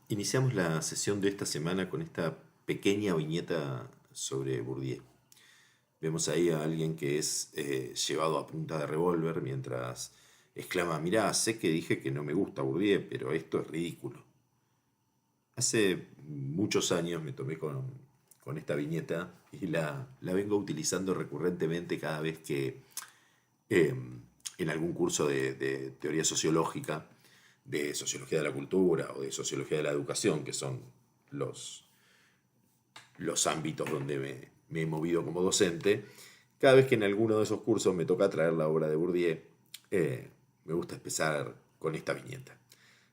Iniciamos la sesión de esta semana con esta pequeña viñeta sobre Bourdieu. Vemos ahí a alguien que es llevado a punta de revólver mientras exclama: mirá, sé que dije que no me gusta Bourdieu, pero esto es ridículo. Hace muchos años me tomé con esta viñeta y la vengo utilizando recurrentemente cada vez que eh, en algún curso de teoría sociológica, de sociología de la cultura o de sociología de la educación, que son los, los ámbitos donde me he movido como docente. Cada vez que en alguno de esos cursos me toca traer la obra de Bourdieu, me gusta empezar con esta viñeta.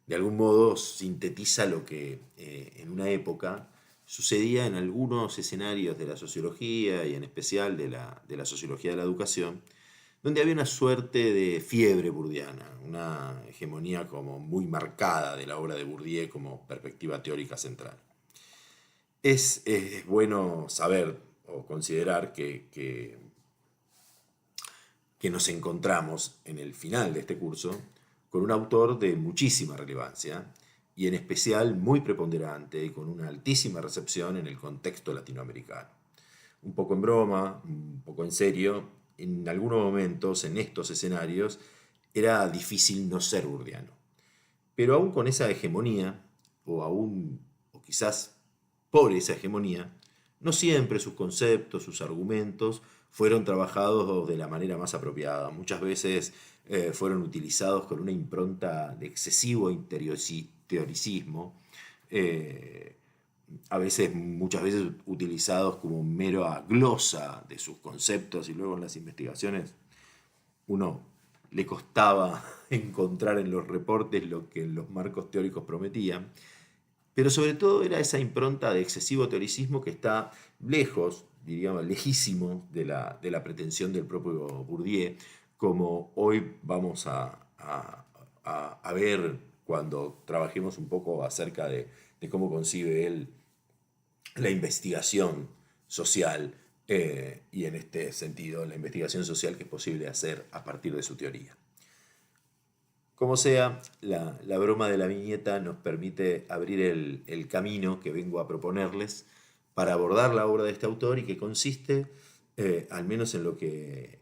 De algún modo sintetiza lo que en una época sucedía en algunos escenarios de la sociología y en especial de la sociología de la educación, donde había una suerte de fiebre burdiana, una hegemonía como muy marcada de la obra de Bourdieu como perspectiva teórica central. Es bueno saber o considerar que nos encontramos en el final de este curso con un autor de muchísima relevancia y en especial muy preponderante y con una altísima recepción en el contexto latinoamericano. Un poco en broma, un poco en serio, en algunos momentos en estos escenarios era difícil no ser burdiano. Pero aún con esa hegemonía, o quizás por esa hegemonía, no siempre sus conceptos, sus argumentos fueron trabajados de la manera más apropiada. Muchas veces fueron utilizados con una impronta de excesivo interioricismo, eh, muchas veces utilizados como mera glosa de sus conceptos, y luego en las investigaciones uno le costaba encontrar en los reportes lo que los marcos teóricos prometían, pero sobre todo era esa impronta de excesivo teoricismo que está lejos, diríamos, lejísimo de la pretensión del propio Bourdieu, como hoy vamos a ver cuando trabajemos un poco acerca de cómo concibe él la investigación social, y en este sentido la investigación social que es posible hacer a partir de su teoría. Como sea, la broma de la viñeta nos permite abrir el camino que vengo a proponerles para abordar la obra de este autor y que consiste, al menos en lo que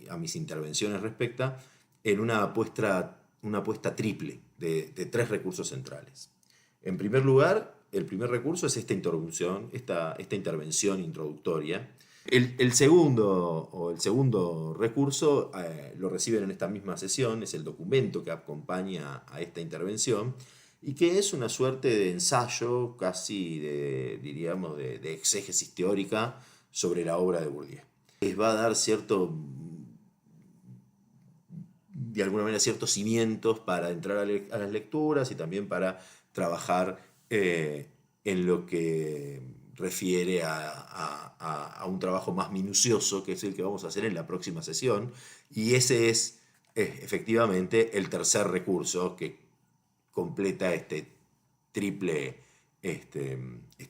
a mis intervenciones respecta, en una apuesta triple de tres recursos centrales. En primer lugar, el primer recurso es esta introducción, esta intervención introductoria. El segundo recurso lo reciben en esta misma sesión, es el documento que acompaña a esta intervención y que es una suerte de ensayo casi diríamos, de exégesis teórica sobre la obra de Bourdieu. Les va a dar de alguna manera ciertos cimientos para entrar a las lecturas y también para trabajar en lo que refiere a un trabajo más minucioso, que es el que vamos a hacer en la próxima sesión, y ese es efectivamente el tercer recurso que completa esta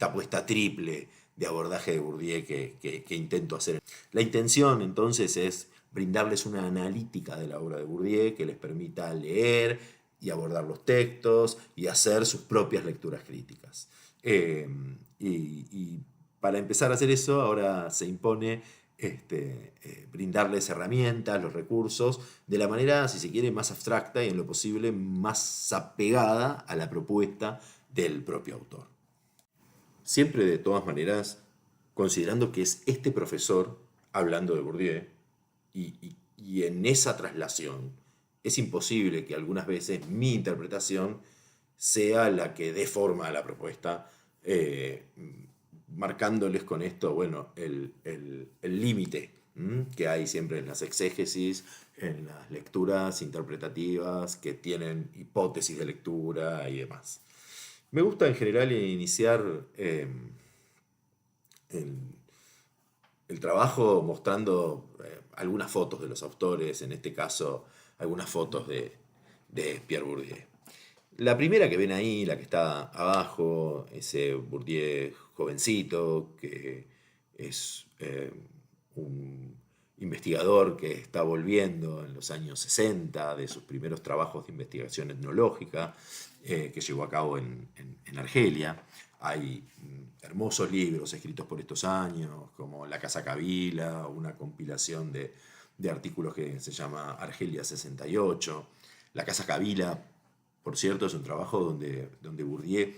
apuesta triple de abordaje de Bourdieu que intento hacer. La intención entonces es brindarles una analítica de la obra de Bourdieu que les permita leer y abordar los textos y hacer sus propias lecturas críticas. Y para empezar a hacer eso, ahora se impone brindarles herramientas, los recursos, de la manera, si se quiere, más abstracta y en lo posible más apegada a la propuesta del propio autor. Siempre, de todas maneras, considerando que es este profesor hablando de Bourdieu, y en esa traslación es imposible que algunas veces mi interpretación sea la que dé forma a la propuesta, marcándoles con esto, bueno, el límite que hay siempre en las exégesis, en las lecturas interpretativas que tienen hipótesis de lectura y demás. Me gusta en general iniciar el, el trabajo mostrando algunas fotos de los autores, en este caso algunas fotos de Pierre Bourdieu. La primera que ven ahí, la que está abajo, ese Bourdieu jovencito, que es un investigador que está volviendo en los años 60 de sus primeros trabajos de investigación etnológica que llevó a cabo en Argelia. Hay hermosos libros escritos por estos años, como La Casa Kabila, una compilación de artículos que se llama Argelia 68. La Casa Kabila, por cierto, es un trabajo donde Bourdieu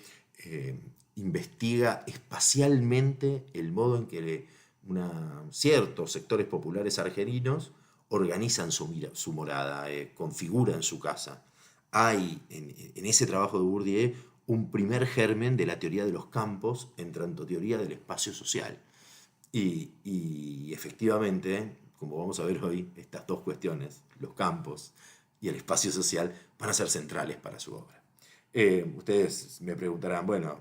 investiga espacialmente el modo en que ciertos sectores populares argelinos organizan su morada, configuran su casa. Hay en ese trabajo de Bourdieu un primer germen de la teoría de los campos en tanto teoría del espacio social. Y efectivamente, como vamos a ver hoy, estas dos cuestiones, los campos y el espacio social, van a ser centrales para su obra. Ustedes me preguntarán, bueno,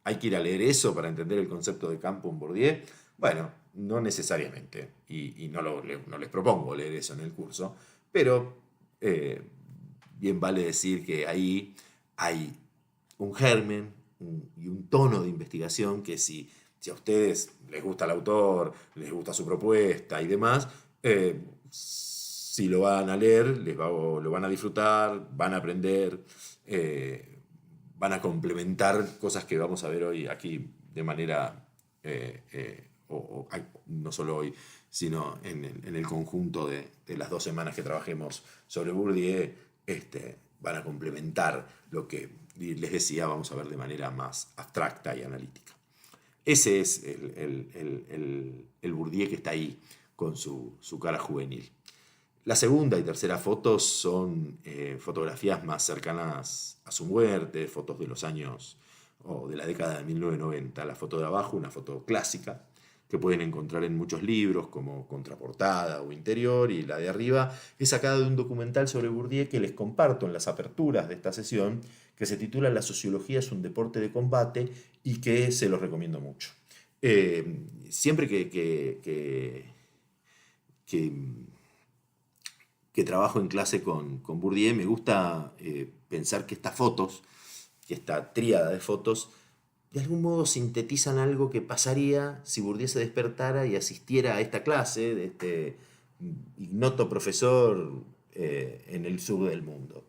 ¿hay que ir a leer eso para entender el concepto de campo en Bourdieu? Bueno, no necesariamente, y no les propongo leer eso en el curso, pero bien vale decir que ahí hay un germen y un tono de investigación que si a ustedes les gusta el autor, les gusta su propuesta y demás, si lo van a leer, lo van a disfrutar, van a aprender, van a complementar cosas que vamos a ver hoy aquí de manera, no solo hoy, sino en el conjunto de las 2 semanas que trabajemos sobre Bourdieu, van a complementar lo que les decía, vamos a ver de manera más abstracta y analítica. Ese es el Bourdieu que está ahí con su cara juvenil. La segunda y tercera fotos son fotografías más cercanas a su muerte, fotos de los años o de la década de 1990. La foto de abajo, una foto clásica que pueden encontrar en muchos libros como Contraportada o Interior, y la de arriba es sacada de un documental sobre Bourdieu que les comparto en las aperturas de esta sesión, que se titula La sociología es un deporte de combate y que se los recomiendo mucho. Siempre que trabajo en clase con Bourdieu me gusta pensar que estas fotos, que esta tríada de fotos, de algún modo sintetizan algo que pasaría si Bourdieu se despertara y asistiera a esta clase de este ignoto profesor en el sur del mundo.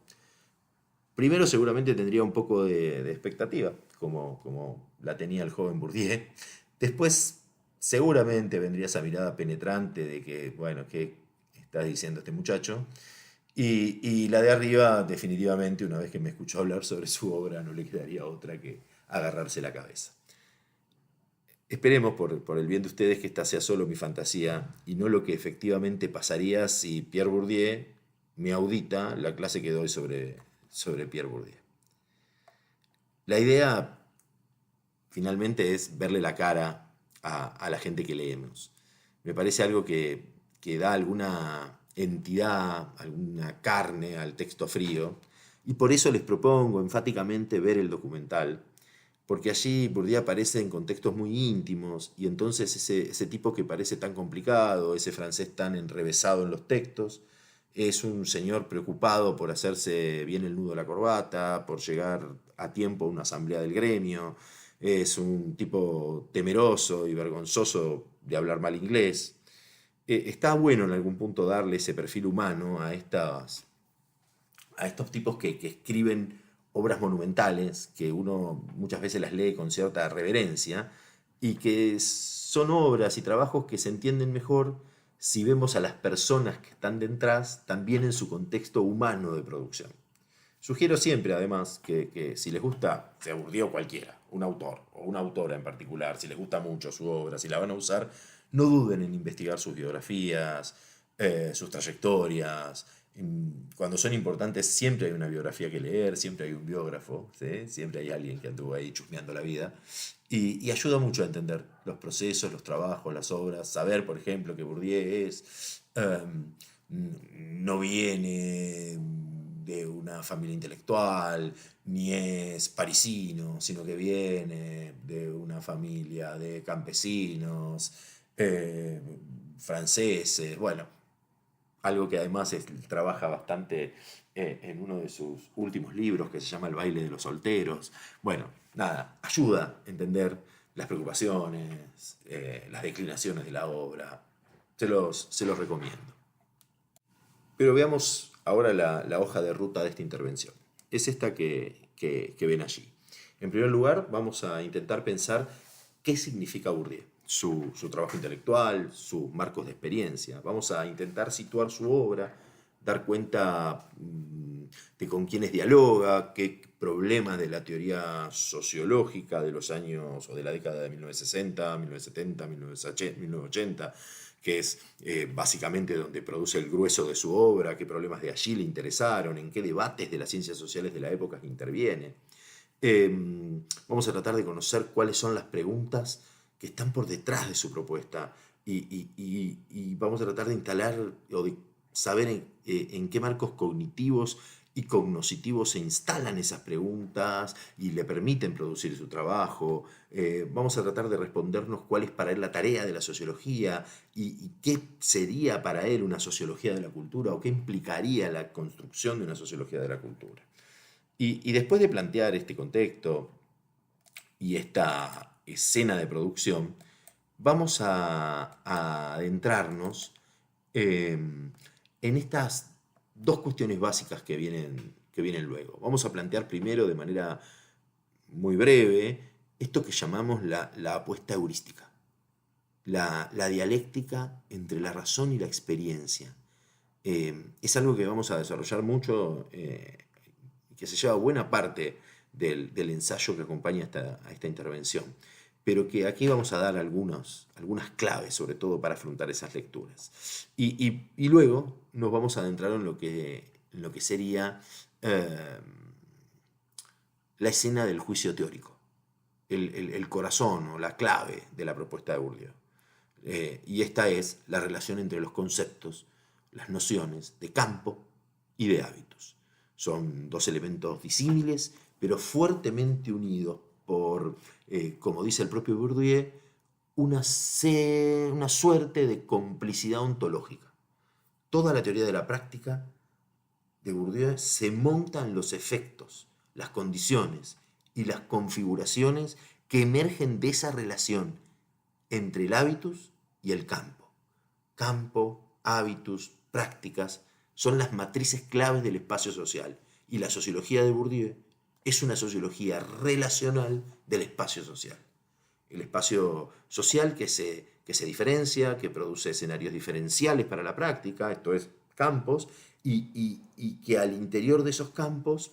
Primero seguramente tendría un poco de expectativa, como la tenía el joven Bourdieu. Después seguramente vendría esa mirada penetrante de que, bueno, ¿qué está diciendo este muchacho? Y la de arriba, definitivamente, una vez que me escuchó hablar sobre su obra, no le quedaría otra que agarrarse la cabeza. Esperemos, por el bien de ustedes, que esta sea solo mi fantasía y no lo que efectivamente pasaría si Pierre Bourdieu me audita la clase que doy sobre Pierre Bourdieu. La idea, finalmente, es verle la cara a la gente que leemos. Me parece algo que da alguna entidad, alguna carne al texto frío, y por eso les propongo enfáticamente ver el documental, porque allí Bourdieu aparece en contextos muy íntimos, y entonces ese tipo que parece tan complicado, ese francés tan enrevesado en los textos, es un señor preocupado por hacerse bien el nudo de la corbata, por llegar a tiempo a una asamblea del gremio, es un tipo temeroso y vergonzoso de hablar mal inglés. Está bueno en algún punto darle ese perfil humano a estos tipos que escriben obras monumentales, que uno muchas veces las lee con cierta reverencia, y que son obras y trabajos que se entienden mejor si vemos a las personas que están detrás también en su contexto humano de producción. Sugiero siempre, además, que si les gusta, sea Bourdieu cualquiera, un autor o una autora en particular, si les gusta mucho su obra, si la van a usar, no duden en investigar sus biografías, sus trayectorias. Cuando son importantes siempre hay una biografía que leer, siempre hay un biógrafo, ¿sí? Siempre hay alguien que anduvo ahí chusmeando la vida. Y ayuda mucho a entender los procesos, los trabajos, las obras, saber, por ejemplo, que Bourdieu no viene de una familia intelectual, ni es parisino, sino que viene de una familia de campesinos, franceses, bueno, algo que además trabaja bastante en uno de sus últimos libros que se llama El baile de los solteros. Bueno, nada, ayuda a entender las preocupaciones, las declinaciones de la obra, Se los recomiendo. Pero veamos ahora la hoja de ruta de esta intervención. Es esta que ven allí. En primer lugar, vamos a intentar pensar qué significa Bourdieu, su trabajo intelectual, sus marcos de experiencia. Vamos a intentar situar su obra, dar cuenta de con quiénes dialoga, qué problemas de la teoría sociológica de los años o de la década de 1960, 1970, 1980, que es básicamente donde produce el grueso de su obra, qué problemas de allí le interesaron, en qué debates de las ciencias sociales de la época interviene. Vamos a tratar de conocer cuáles son las preguntas que están por detrás de su propuesta y vamos a tratar de instalar o de saber en qué marcos cognitivos y cognoscitivos se instalan esas preguntas y le permiten producir su trabajo. Vamos a tratar de respondernos cuál es para él la tarea de la sociología y qué sería para él una sociología de la cultura o qué implicaría la construcción de una sociología de la cultura. Y después de plantear este contexto y esta escena de producción, vamos a adentrarnos en estas dos cuestiones básicas que vienen luego. Vamos a plantear primero de manera muy breve esto que llamamos la apuesta heurística, la dialéctica entre la razón y la experiencia. Es algo que vamos a desarrollar mucho, que se lleva buena parte del ensayo que acompaña a esta intervención, pero que aquí vamos a dar algunas claves, sobre todo para afrontar esas lecturas. Y luego nos vamos a adentrar en lo que sería la escena del juicio teórico, el corazón o la clave de la propuesta de Bourdieu. Y esta es la relación entre los conceptos, las nociones de campo y de hábitos. Son dos elementos disímiles, pero fuertemente unidos por, como dice el propio Bourdieu, una suerte de complicidad ontológica. Toda la teoría de la práctica de Bourdieu se monta en los efectos, las condiciones y las configuraciones que emergen de esa relación entre el hábitus y el campo. Campo, hábitus, prácticas son las matrices claves del espacio social y la sociología de Bourdieu es una sociología relacional del espacio social. El espacio social que se diferencia, que produce escenarios diferenciales para la práctica, esto es, campos, y que al interior de esos campos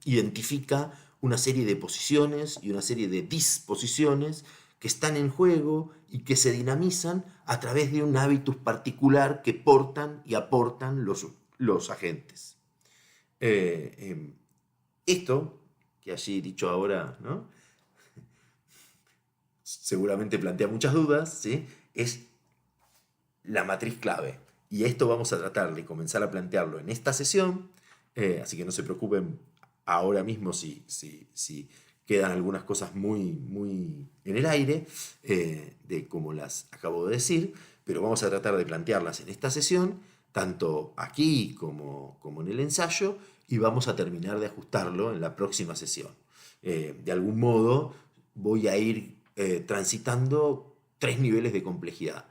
identifica una serie de posiciones y una serie de disposiciones que están en juego y que se dinamizan a través de un hábitus particular que portan y aportan los agentes. Esto, que allí dicho ahora, ¿no?, seguramente plantea muchas dudas, ¿sí?, es la matriz clave. Y esto vamos a tratar de comenzar a plantearlo en esta sesión, así que no se preocupen ahora mismo si quedan algunas cosas muy en el aire, de como las acabo de decir, pero vamos a tratar de plantearlas en esta sesión, tanto aquí como en el ensayo, y vamos a terminar de ajustarlo en la próxima sesión. De algún modo voy a ir transitando tres niveles de complejidad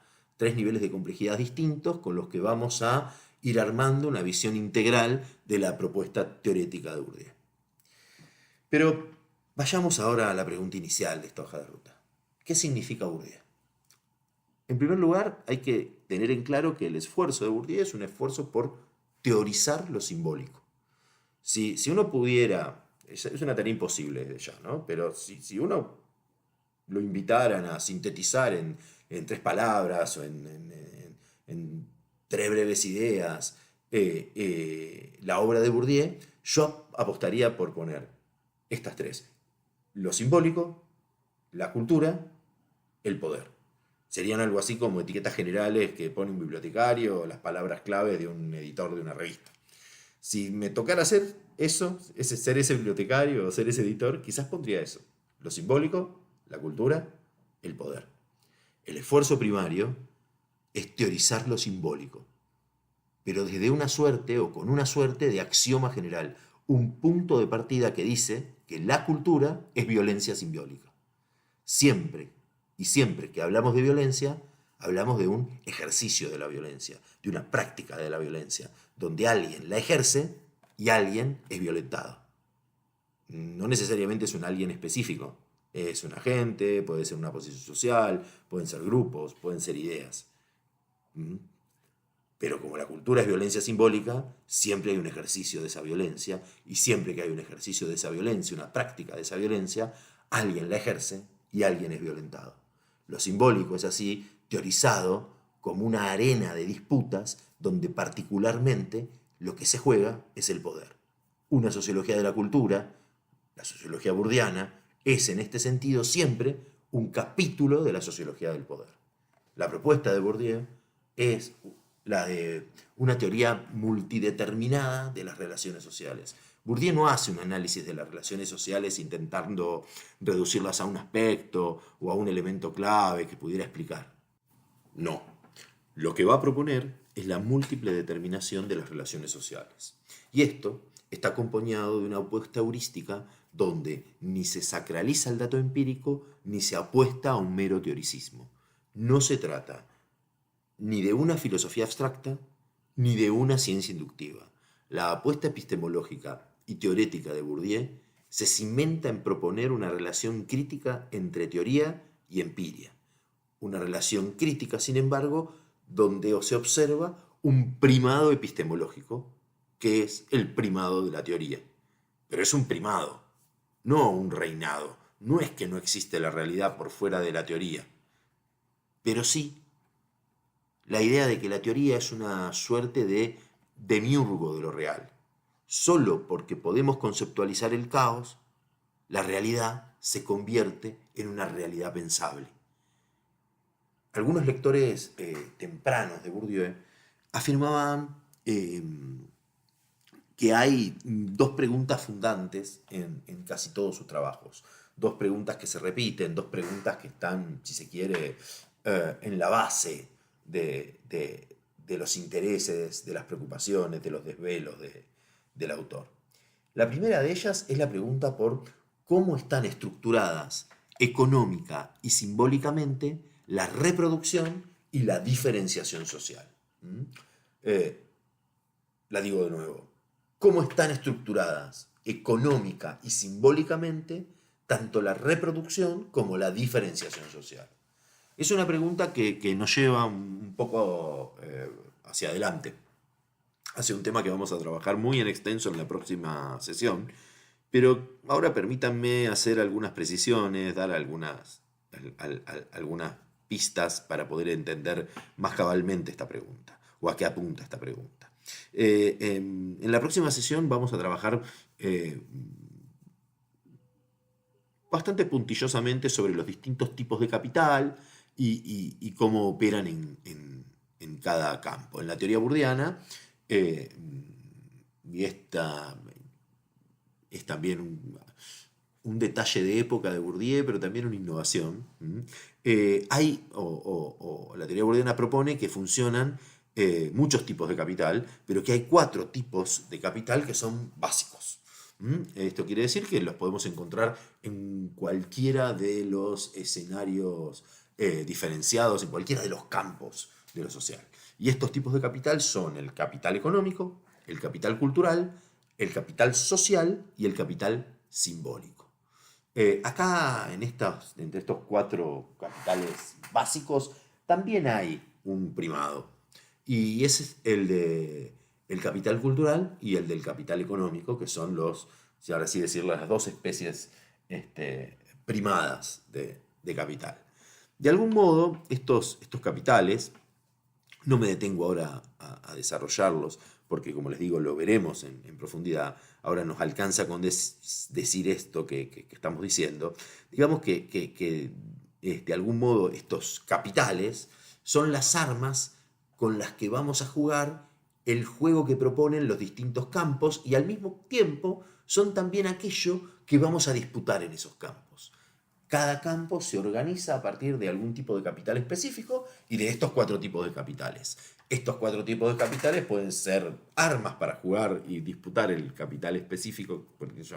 distintos con los que vamos a ir armando una visión integral de la propuesta teórica de Bourdieu. Pero vayamos ahora a la pregunta inicial de esta hoja de ruta. ¿Qué significa Bourdieu? En primer lugar, hay que tener en claro que el esfuerzo de Bourdieu es un esfuerzo por teorizar lo simbólico. Si uno pudiera, es una tarea imposible desde ya, ¿no?, pero si uno lo invitaran a sintetizar en 3 palabras o en 3 breves ideas la obra de Bourdieu, yo apostaría por poner estas 3: lo simbólico, la cultura, el poder. Serían algo así como etiquetas generales que pone un bibliotecario o las palabras claves de un editor de una revista. Si me tocara hacer eso, ser ese bibliotecario o ser ese editor, quizás pondría eso: lo simbólico, la cultura, el poder. El esfuerzo primario es teorizar lo simbólico, pero desde una suerte o con una suerte de axioma general, un punto de partida que dice que la cultura es violencia simbiólica. Siempre Y siempre que hablamos de violencia, hablamos de un ejercicio de la violencia, de una práctica de la violencia, donde alguien la ejerce y alguien es violentado. No necesariamente es un alguien específico, es un agente, puede ser una posición social, pueden ser grupos, pueden ser ideas. ¿Mm? Pero como la cultura es violencia simbólica, siempre hay un ejercicio de esa violencia, y siempre que hay un ejercicio de esa violencia, una práctica de esa violencia, alguien la ejerce y alguien es violentado. Lo simbólico es así teorizado como una arena de disputas donde particularmente lo que se juega es el poder. Una sociología de la cultura, la sociología bourdiana, es en este sentido siempre un capítulo de la sociología del poder. La propuesta de Bourdieu es la de una teoría multideterminada de las relaciones sociales. Bourdieu no hace un análisis de las relaciones sociales intentando reducirlas a un aspecto o a un elemento clave que pudiera explicar. No. Lo que va a proponer es la múltiple determinación de las relaciones sociales. Y esto está acompañado de una apuesta heurística donde ni se sacraliza el dato empírico ni se apuesta a un mero teoricismo. No se trata ni de una filosofía abstracta ni de una ciencia inductiva. La apuesta epistemológica y teorética de Bourdieu se cimenta en proponer una relación crítica entre teoría y empiria. Una relación crítica, sin embargo, donde se observa un primado epistemológico, que es el primado de la teoría. Pero es un primado, no un reinado. No es que no existe la realidad por fuera de la teoría, pero sí la idea de que la teoría es una suerte de demiurgo de lo real. Solo porque podemos conceptualizar el caos, la realidad se convierte en una realidad pensable. Algunos lectores tempranos de Bourdieu afirmaban que hay dos preguntas fundantes en casi todos sus trabajos. Dos preguntas que se repiten, dos preguntas que están, si se quiere, en la base de los intereses, de las preocupaciones, de los desvelos del autor. La primera de ellas es la pregunta por cómo están estructuradas económica y simbólicamente la reproducción y la diferenciación social. La digo de nuevo. ¿Cómo están estructuradas económica y simbólicamente tanto la reproducción como la diferenciación social? Es una pregunta que nos lleva un poco hacia adelante, hacia un tema que vamos a trabajar muy en extenso en la próxima sesión, pero ahora permítanme hacer algunas precisiones, dar algunas pistas para poder entender más cabalmente esta pregunta, o a qué apunta esta pregunta. En la próxima sesión vamos a trabajar bastante puntillosamente sobre los distintos tipos de capital y cómo operan en cada campo. En la teoría bourdiana, y esta es también un detalle de época de Bourdieu, pero también una innovación. La teoría bourdiana propone que funcionan muchos tipos de capital, pero que hay 4 tipos de capital que son básicos. Esto quiere decir que los podemos encontrar en cualquiera de los escenarios diferenciados, en cualquiera de los campos de lo social. Y estos tipos de capital son el capital económico, el capital cultural, el capital social y el capital simbólico. Acá, entre estos 4 capitales básicos, también hay un primado. Y ese es el capital cultural y el del capital económico, que son si ahora sí decirlo, las 2 especies primadas de capital. De algún modo, estos capitales, no me detengo ahora a desarrollarlos, porque como les digo, lo veremos en profundidad. Ahora nos alcanza con decir esto que estamos diciendo. Digamos que de algún modo estos capitales son las armas con las que vamos a jugar el juego que proponen los distintos campos y al mismo tiempo son también aquello que vamos a disputar en esos campos. cada campo se organiza a partir de algún tipo de capital específico y de estos 4 tipos de capitales. Estos 4 tipos de capitales pueden ser armas para jugar y disputar el capital específico, porque yo,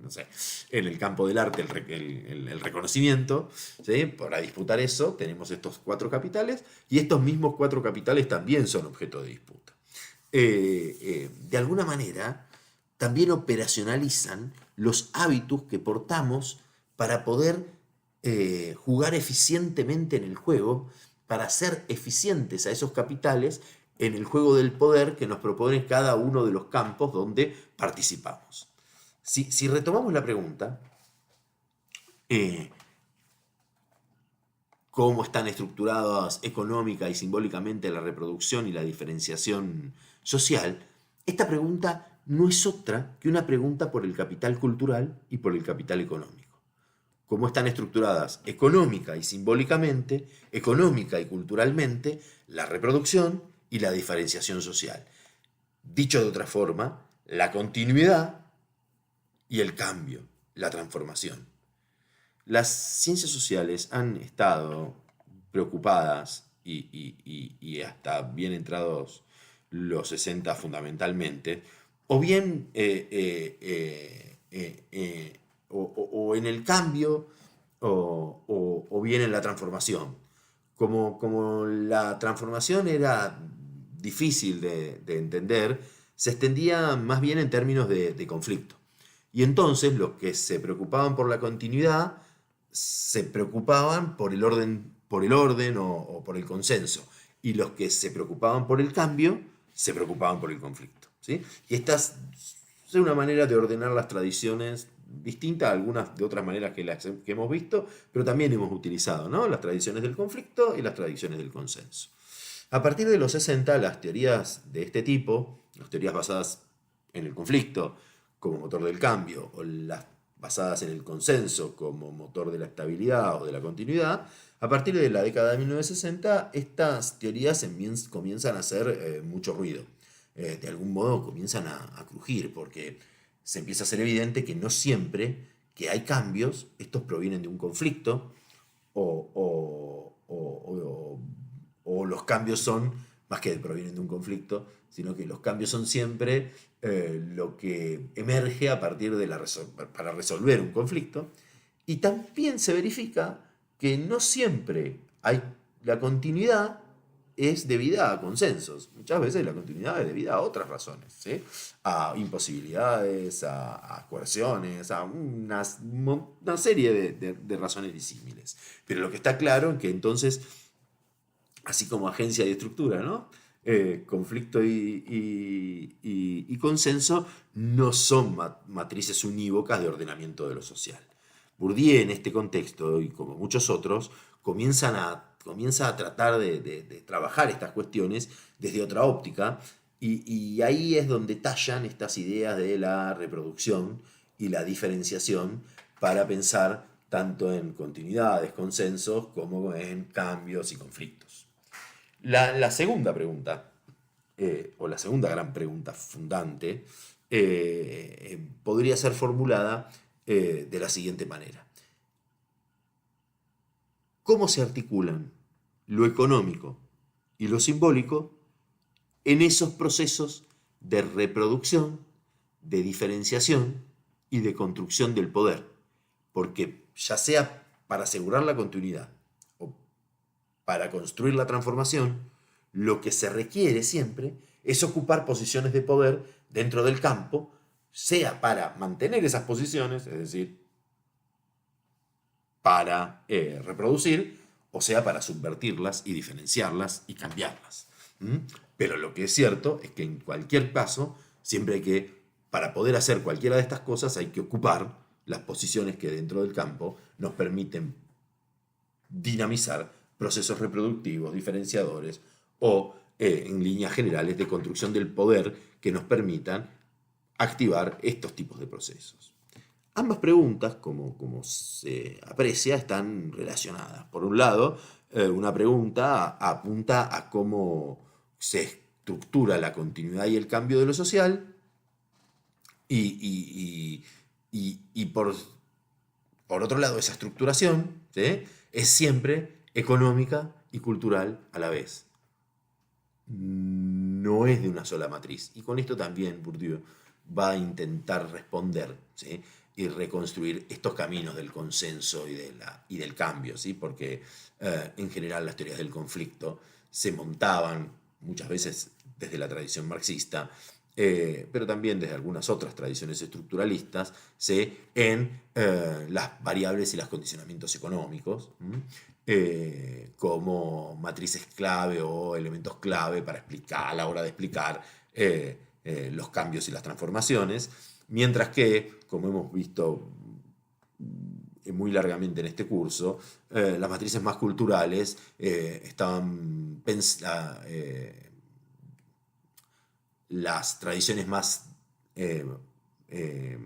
no sé, en el campo del arte, el reconocimiento, ¿sí? Para disputar eso tenemos estos 4 capitales y estos mismos 4 capitales también son objeto de disputa. De alguna manera, también operacionalizan los hábitos que portamos para poder jugar eficientemente en el juego, para hacer eficientes a esos capitales en el juego del poder que nos propone cada uno de los campos donde participamos. Si retomamos la pregunta, cómo están estructuradas económica y simbólicamente la reproducción y la diferenciación social, esta pregunta no es otra que una pregunta por el capital cultural y por el capital económico. Cómo están estructuradas económica y simbólicamente, económica y culturalmente, la reproducción y la diferenciación social. Dicho de otra forma, la continuidad y el cambio, la transformación. Las ciencias sociales han estado preocupadas y hasta bien entrados los 60 fundamentalmente, o bien o en el cambio o bien en la transformación. Como la transformación era difícil de entender, se extendía más bien en términos de conflicto. Y entonces los que se preocupaban por la continuidad se preocupaban por el orden o por el consenso. Y los que se preocupaban por el cambio se preocupaban por el conflicto, ¿sí? Y esta es una manera de ordenar las tradiciones distinta a algunas de otras maneras que hemos visto, pero también hemos utilizado, ¿no? Las tradiciones del conflicto y las tradiciones del consenso. A partir de los 60, las teorías de este tipo, las teorías basadas en el conflicto como motor del cambio, o las basadas en el consenso como motor de la estabilidad o de la continuidad, a partir de la década de 1960, estas teorías comienzan a hacer mucho ruido. De algún modo comienzan a crujir, porque se empieza a ser evidente que no siempre que hay cambios, estos provienen de un conflicto, o los cambios son, más que provienen de un conflicto, sino que los cambios son siempre lo que emerge a partir de para resolver un conflicto. Y también se verifica que no siempre la continuidad es debida a consensos. Muchas veces la continuidad es debida a otras razones, ¿sí? A imposibilidades, a coerciones, a una serie de razones disímiles. Pero lo que está claro es que entonces, así como agencia y estructura, ¿no? Conflicto y consenso no son matrices unívocas de ordenamiento de lo social. Bourdieu, en este contexto, y como muchos otros, comienza a tratar de trabajar estas cuestiones desde otra óptica, y ahí es donde tallan estas ideas de la reproducción y la diferenciación para pensar tanto en continuidades, consensos, como en cambios y conflictos. La segunda pregunta, o la segunda gran pregunta fundante, podría ser formulada de la siguiente manera. ¿Cómo se articulan lo económico y lo simbólico en esos procesos de reproducción, de diferenciación y de construcción del poder? Porque ya sea para asegurar la continuidad o para construir la transformación, lo que se requiere siempre es ocupar posiciones de poder dentro del campo, sea para mantener esas posiciones, es decir, para reproducir, o sea, para subvertirlas y diferenciarlas y cambiarlas. Pero lo que es cierto es que en cualquier caso, siempre hay que, para poder hacer cualquiera de estas cosas, hay que ocupar las posiciones que dentro del campo nos permiten dinamizar procesos reproductivos, diferenciadores o, en líneas generales, de construcción del poder que nos permitan activar estos tipos de procesos. Ambas preguntas, como se aprecia, están relacionadas. Por un lado, una pregunta apunta a cómo se estructura la continuidad y el cambio de lo social, y por Por otro lado, esa estructuración, ¿sí?, es siempre económica y cultural a la vez. No es de una sola matriz. Y con esto también Bourdieu va a intentar responder, ¿sí?, y reconstruir estos caminos del consenso y del cambio, ¿sí?, porque en general las teorías del conflicto se montaban muchas veces desde la tradición marxista, pero también desde algunas otras tradiciones estructuralistas, ¿sí?, en las variables y los condicionamientos económicos, como matrices clave o elementos clave para explicar, a la hora de explicar los cambios y las transformaciones, mientras que, como hemos visto muy largamente en este curso, las matrices más culturales estaban las tradiciones más eh, eh,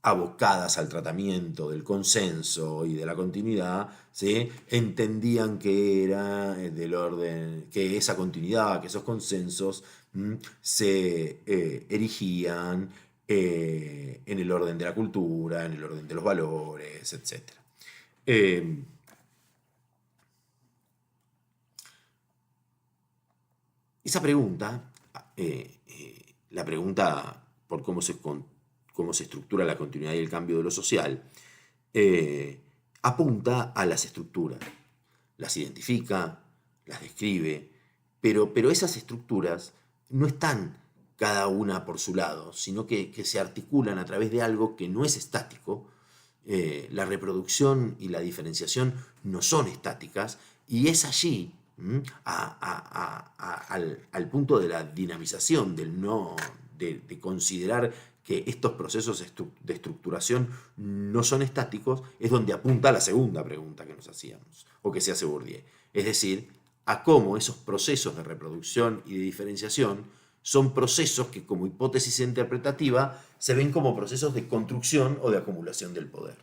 abocadas al tratamiento del consenso y de la continuidad, ¿sí?, entendían que era del orden, que esa continuidad, que esos consensos se erigían en el orden de la cultura, en el orden de los valores, etc. Eh, Esa pregunta, la pregunta por cómo se estructura la continuidad y el cambio de lo social, apunta a las estructuras, las identifica, las describe, pero esas estructuras no están cada una por su lado, sino que se articulan a través de algo que no es estático. La reproducción y la diferenciación no son estáticas, y es allí, al punto de la dinamización, de considerar que estos procesos de estructuración no son estáticos, es donde apunta la segunda pregunta que nos hacíamos, o que se hace Bourdieu. Es decir, a cómo esos procesos de reproducción y de diferenciación son procesos que, como hipótesis interpretativa, se ven como procesos de construcción o de acumulación del poder.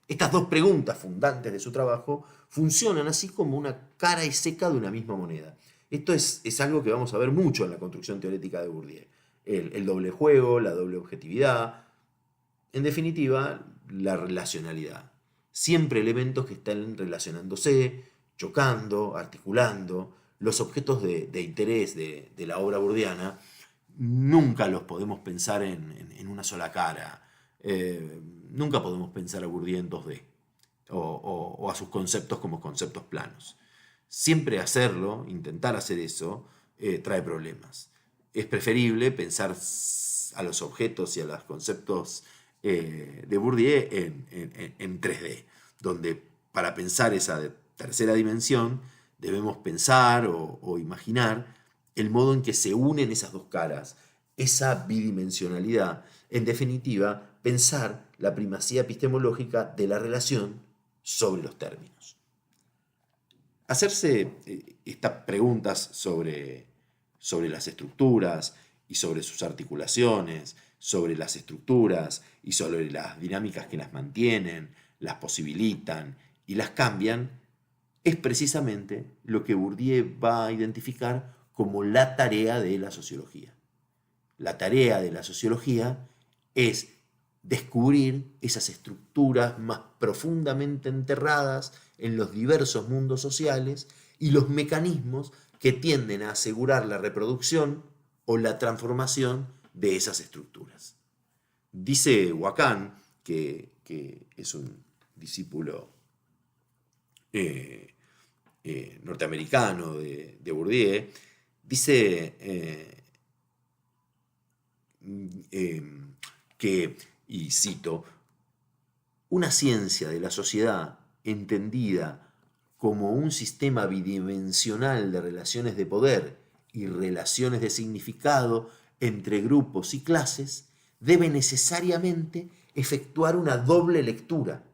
Estas dos preguntas fundantes de su trabajo funcionan así como una cara y seca de una misma moneda. Esto es algo que vamos a ver mucho en la construcción teórica de Bourdieu. El doble juego, la doble objetividad, en definitiva, la relacionalidad. Siempre elementos que están relacionándose, chocando, articulando. Los objetos de interés de la obra bourdiana nunca los podemos pensar en una sola cara. Nunca podemos pensar a Bourdieu en 2D o a sus conceptos como conceptos planos. Siempre hacerlo, intentar hacer eso, trae problemas. Es preferible pensar a los objetos y a los conceptos de Bourdieu en 3D, donde para pensar esa tercera dimensión debemos pensar o imaginar el modo en que se unen esas dos caras, esa bidimensionalidad. En definitiva, pensar la primacía epistemológica de la relación sobre los términos. Hacerse estas preguntas sobre las estructuras y sobre sus articulaciones, sobre las estructuras y sobre las dinámicas que las mantienen, las posibilitan y las cambian, es precisamente lo que Bourdieu va a identificar como la tarea de la sociología. La tarea de la sociología es descubrir esas estructuras más profundamente enterradas en los diversos mundos sociales y los mecanismos que tienden a asegurar la reproducción o la transformación de esas estructuras. Dice Lacan, que es un discípulo norteamericano de Bourdieu, dice que, y cito, una ciencia de la sociedad entendida como un sistema bidimensional de relaciones de poder y relaciones de significado entre grupos y clases debe necesariamente efectuar una doble lectura.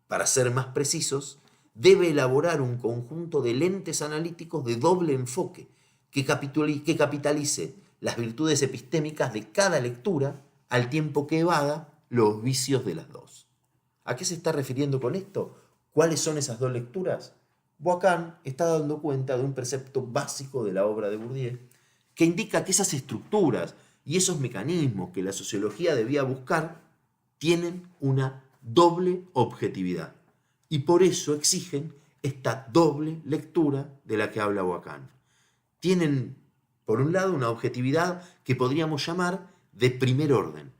Para ser más precisos, debe elaborar un conjunto de lentes analíticos de doble enfoque que capitalice las virtudes epistémicas de cada lectura al tiempo que evada los vicios de las dos. ¿A qué se está refiriendo con esto? ¿Cuáles son esas dos lecturas? Lacan está dando cuenta de un precepto básico de la obra de Bourdieu que indica que esas estructuras y esos mecanismos que la sociología debía buscar tienen una doble objetividad y por eso exigen esta doble lectura de la que habla Lacan. Tienen, por un lado, una objetividad que podríamos llamar de primer orden.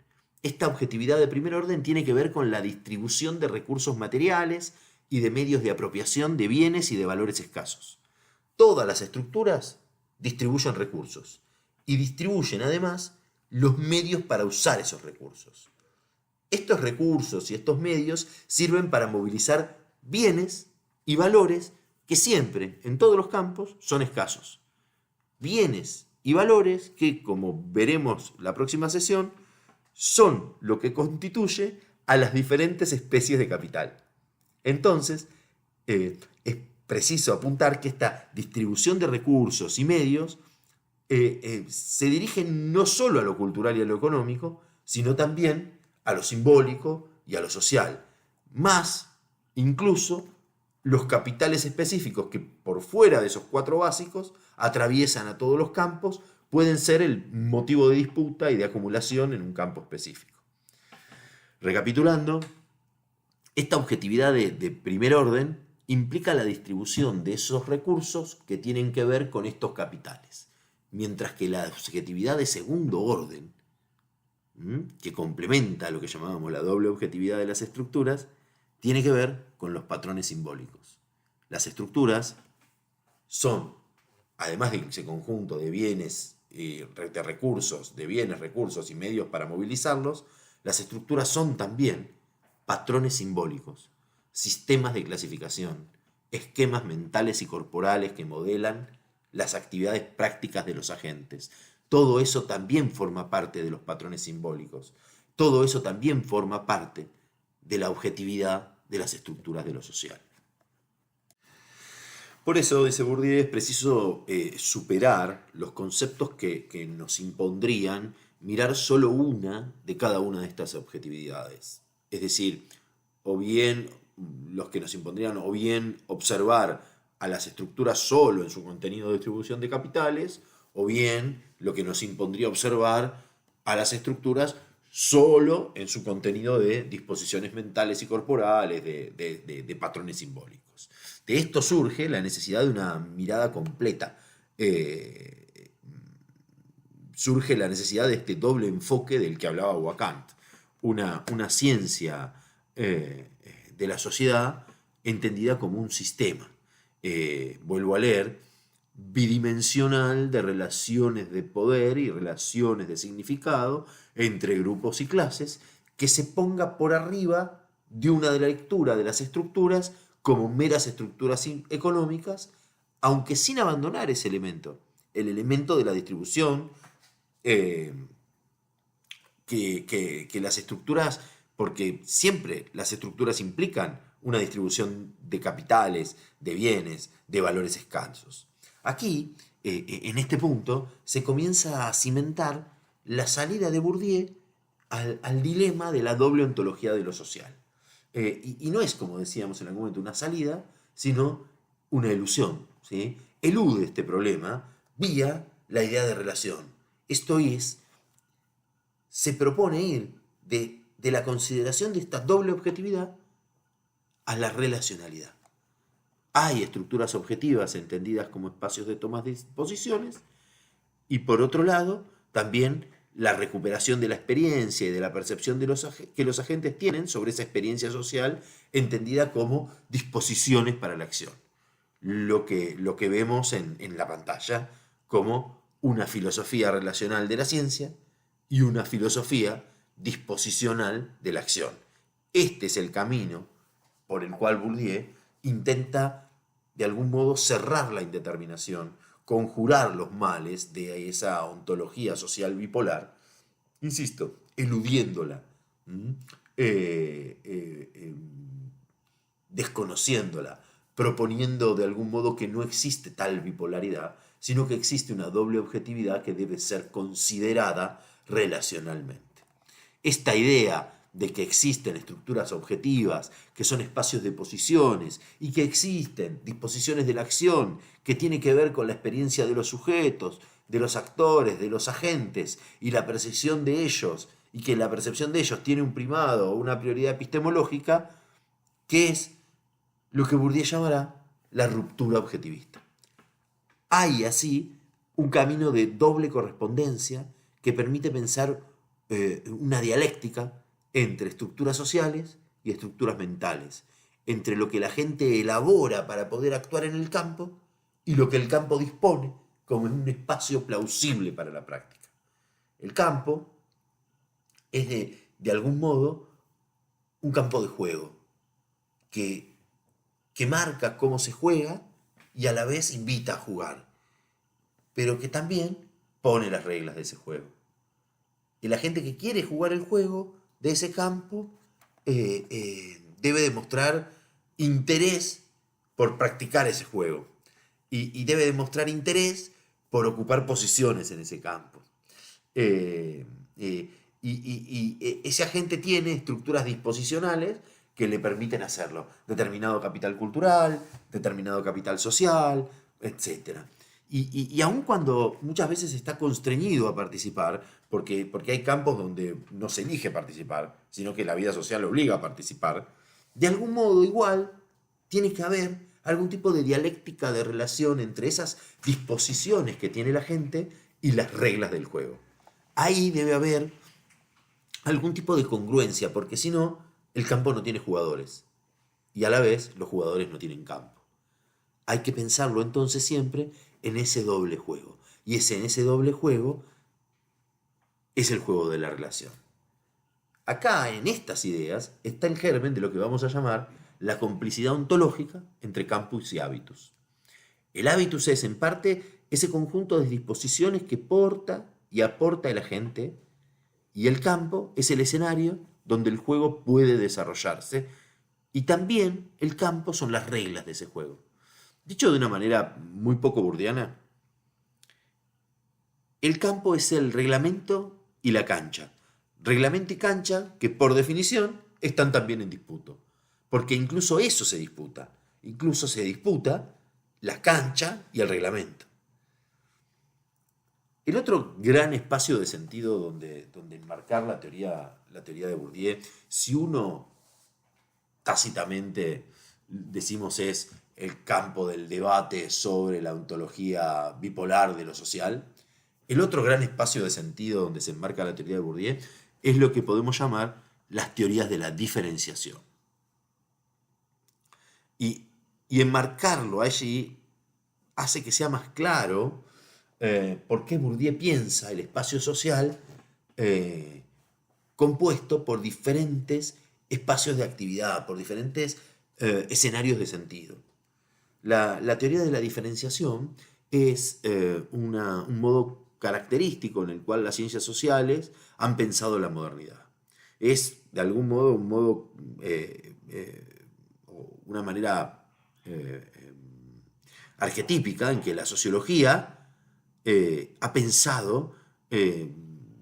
Esta objetividad de primer orden tiene que ver con la distribución de recursos materiales y de medios de apropiación de bienes y de valores escasos. Todas las estructuras distribuyen recursos y distribuyen además los medios para usar esos recursos. Estos recursos y estos medios sirven para movilizar bienes y valores que siempre, en todos los campos, son escasos. Bienes y valores que, como veremos la próxima sesión, son lo que constituye a las diferentes especies de capital. Entonces, es preciso apuntar que esta distribución de recursos y medios se dirige no solo a lo cultural y a lo económico, sino también a lo simbólico y a lo social. Más, incluso, los capitales específicos que por fuera de esos cuatro básicos atraviesan a todos los campos pueden ser el motivo de disputa y de acumulación en un campo específico. Recapitulando, esta objetividad de primer orden implica la distribución de esos recursos que tienen que ver con estos capitales, mientras que la objetividad de segundo orden, que complementa lo que llamábamos la doble objetividad de las estructuras, tiene que ver con los patrones simbólicos. Las estructuras son, además de ese conjunto de bienes, de recursos, de bienes, recursos y medios para movilizarlos, las estructuras son también patrones simbólicos, sistemas de clasificación, esquemas mentales y corporales que modelan las actividades prácticas de los agentes. Todo eso también forma parte de los patrones simbólicos. Todo eso también forma parte de la objetividad de las estructuras de lo social. Por eso, dice Bourdieu, es preciso superar los conceptos que nos impondrían mirar solo una de cada una de estas objetividades. Es decir, o bien los que nos impondrían, o bien observar a las estructuras solo en su contenido de distribución de capitales, o bien lo que nos impondría observar a las estructuras solo en su contenido de disposiciones mentales y corporales, de patrones simbólicos. De esto surge la necesidad de una mirada completa. Surge la necesidad de este doble enfoque del que hablaba Wakant, una ciencia de la sociedad entendida como un sistema. Vuelvo a leer, bidimensional de relaciones de poder y relaciones de significado entre grupos y clases, que se ponga por arriba de una de la lectura de las estructuras como meras estructuras económicas, aunque sin abandonar ese elemento, el elemento de la distribución, que las estructuras, porque siempre las estructuras implican una distribución de capitales, de bienes, de valores escasos. Aquí, en este punto, se comienza a cimentar la salida de Bourdieu al dilema de la doble ontología de lo social. Y no es, como decíamos en algún momento, una salida, sino una ilusión, ¿sí? Elude este problema vía la idea de relación. Esto es, se propone ir de la consideración de esta doble objetividad a la relacionalidad. Hay estructuras objetivas entendidas como espacios de tomas de posiciones y por otro lado también la recuperación de la experiencia y de la percepción que los agentes tienen sobre esa experiencia social entendida como disposiciones para la acción. Lo que vemos en la pantalla como una filosofía relacional de la ciencia y una filosofía disposicional de la acción. Este es el camino por el cual Bourdieu intenta de algún modo cerrar la indeterminación, conjurar los males de esa ontología social bipolar, insisto, eludiéndola, desconociéndola, proponiendo de algún modo que no existe tal bipolaridad, sino que existe una doble objetividad que debe ser considerada relacionalmente. Esta idea de que existen estructuras objetivas, que son espacios de posiciones, y que existen disposiciones de la acción que tiene que ver con la experiencia de los sujetos, de los actores, de los agentes, y la percepción de ellos y que la percepción de ellos tiene un primado o una prioridad epistemológica, que es lo que Bourdieu llamará la ruptura objetivista. Hay así un camino de doble correspondencia que permite pensar una dialéctica entre estructuras sociales y estructuras mentales, entre lo que la gente elabora para poder actuar en el campo y lo que el campo dispone como en un espacio plausible para la práctica. El campo es de algún modo un campo de juego que marca cómo se juega y a la vez invita a jugar, pero que también pone las reglas de ese juego. Y la gente que quiere jugar el juego de ese campo debe demostrar interés por practicar ese juego y debe demostrar interés por ocupar posiciones en ese campo. Ese agente tiene estructuras disposicionales que le permiten hacerlo. Determinado capital cultural, determinado capital social, etc. Y aun cuando muchas veces está constreñido a participar, porque hay campos donde no se elige participar, sino que la vida social obliga a participar, de algún modo igual tiene que haber algún tipo de dialéctica de relación entre esas disposiciones que tiene la gente y las reglas del juego. Ahí debe haber algún tipo de congruencia, porque si no, el campo no tiene jugadores. Y a la vez, los jugadores no tienen campo. Hay que pensarlo entonces siempre en ese doble juego. Y en ese doble juego es el juego de la relación. Acá, en estas ideas, está el germen de lo que vamos a llamar la complicidad ontológica entre campus y habitus. El habitus es, en parte, ese conjunto de disposiciones que porta y aporta el agente, y el campo es el escenario donde el juego puede desarrollarse, y también el campo son las reglas de ese juego. Dicho de una manera muy poco burdiana, el campo es el reglamento y la cancha. Reglamento y cancha que por definición están también en disputa. Porque incluso eso se disputa. Incluso se disputa la cancha y el reglamento. El otro gran espacio de sentido donde enmarcar la teoría de Bourdieu, si uno tácitamente decimos es el campo del debate sobre la ontología bipolar de lo social, el otro gran espacio de sentido donde se enmarca la teoría de Bourdieu es lo que podemos llamar las teorías de la diferenciación. Y enmarcarlo allí hace que sea más claro por qué Bourdieu piensa el espacio social compuesto por diferentes espacios de actividad, por diferentes escenarios de sentido. La teoría de la diferenciación es un modo característico en el cual las ciencias sociales han pensado la modernidad. Es, de algún modo, una manera arquetípica en que la sociología ha pensado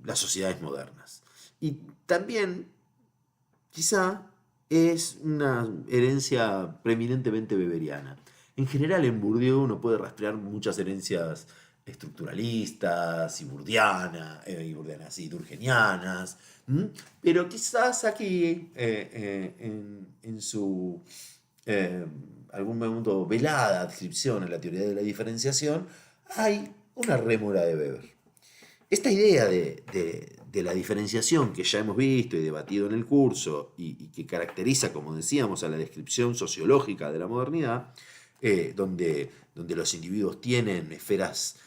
las sociedades modernas. Y también, quizá, es una herencia preeminentemente weberiana. En general, en Bourdieu uno puede rastrear muchas herencias estructuralistas y burdianas y durkheimianas, pero quizás aquí, en su algún momento velada adscripción a la teoría de la diferenciación, hay una rémora de Weber. Esta idea de la diferenciación que ya hemos visto y debatido en el curso y que caracteriza, como decíamos, a la descripción sociológica de la modernidad, donde los individuos tienen esferas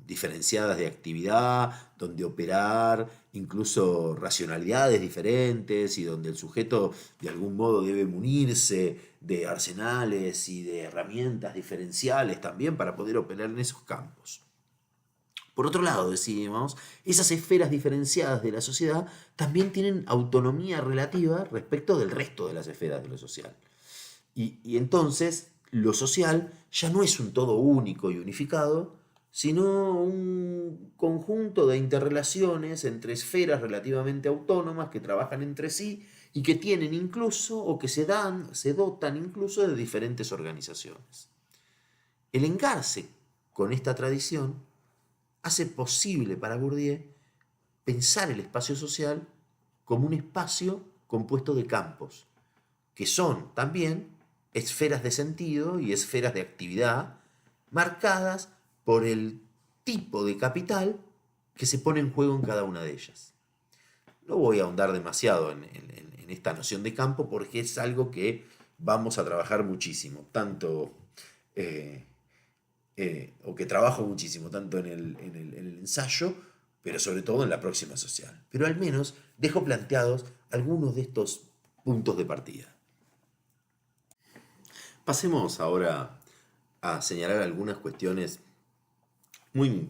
diferenciadas de actividad, donde operar incluso racionalidades diferentes y donde el sujeto de algún modo debe munirse de arsenales y de herramientas diferenciales también para poder operar en esos campos. Por otro lado, decimos, esas esferas diferenciadas de la sociedad también tienen autonomía relativa respecto del resto de las esferas de lo social. Y entonces lo social ya no es un todo único y unificado, sino un conjunto de interrelaciones entre esferas relativamente autónomas que trabajan entre sí y que tienen incluso, o que se dotan incluso de diferentes organizaciones. El engarce con esta tradición hace posible para Bourdieu pensar el espacio social como un espacio compuesto de campos, que son también esferas de sentido y esferas de actividad marcadas por el tipo de capital que se pone en juego en cada una de ellas. No voy a ahondar demasiado en esta noción de campo porque es algo que vamos a trabajar muchísimo, tanto, eh, o que trabajo muchísimo, tanto en el ensayo, pero sobre todo en la próxima social. Pero al menos dejo planteados algunos de estos puntos de partida. Pasemos ahora a señalar algunas cuestiones muy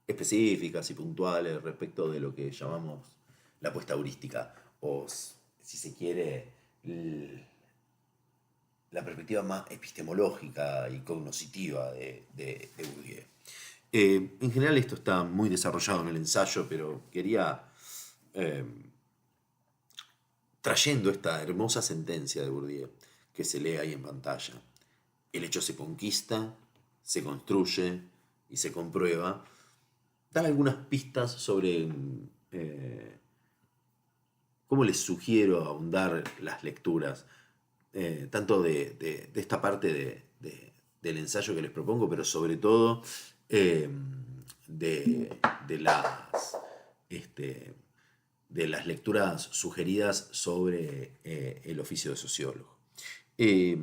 específicas y puntuales respecto de lo que llamamos la apuesta heurística, o si se quiere, la perspectiva más epistemológica y cognoscitiva de Bourdieu. En general esto está muy desarrollado en el ensayo, pero quería, eh, trayendo esta hermosa sentencia de Bourdieu, que se lee ahí en pantalla, el hecho se conquista, se construye y se comprueba, dar algunas pistas sobre cómo les sugiero ahondar las lecturas, tanto de esta parte del ensayo que les propongo, pero sobre todo de este, de las lecturas sugeridas sobre el oficio de sociólogo. Eh,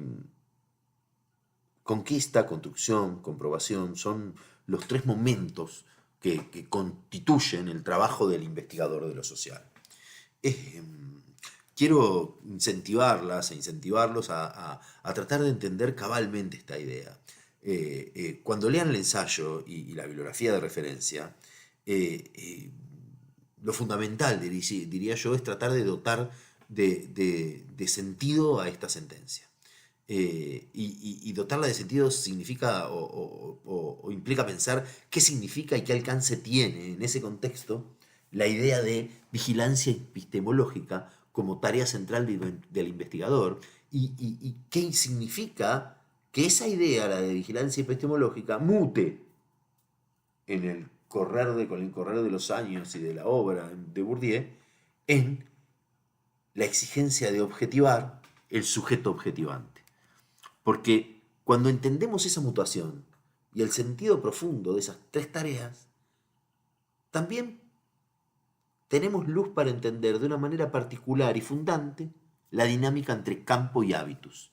Conquista, construcción, comprobación son los tres momentos que constituyen el trabajo del investigador de lo social. Eh, Quiero incentivarlas e incentivarlos a tratar de entender cabalmente esta idea. Cuando lean el ensayo y la bibliografía de referencia, lo fundamental, diría yo, es tratar de dotar de sentido a esta sentencia. Y dotarla de sentido significa o implica pensar qué significa y qué alcance tiene en ese contexto la idea de vigilancia epistemológica como tarea central del investigador y qué significa que esa idea, la de vigilancia epistemológica, mute con el correr de los años y de la obra de Bourdieu en la exigencia de objetivar el sujeto objetivante. Porque cuando entendemos esa mutación y el sentido profundo de esas tres tareas, también tenemos luz para entender de una manera particular y fundante la dinámica entre campo y hábitus.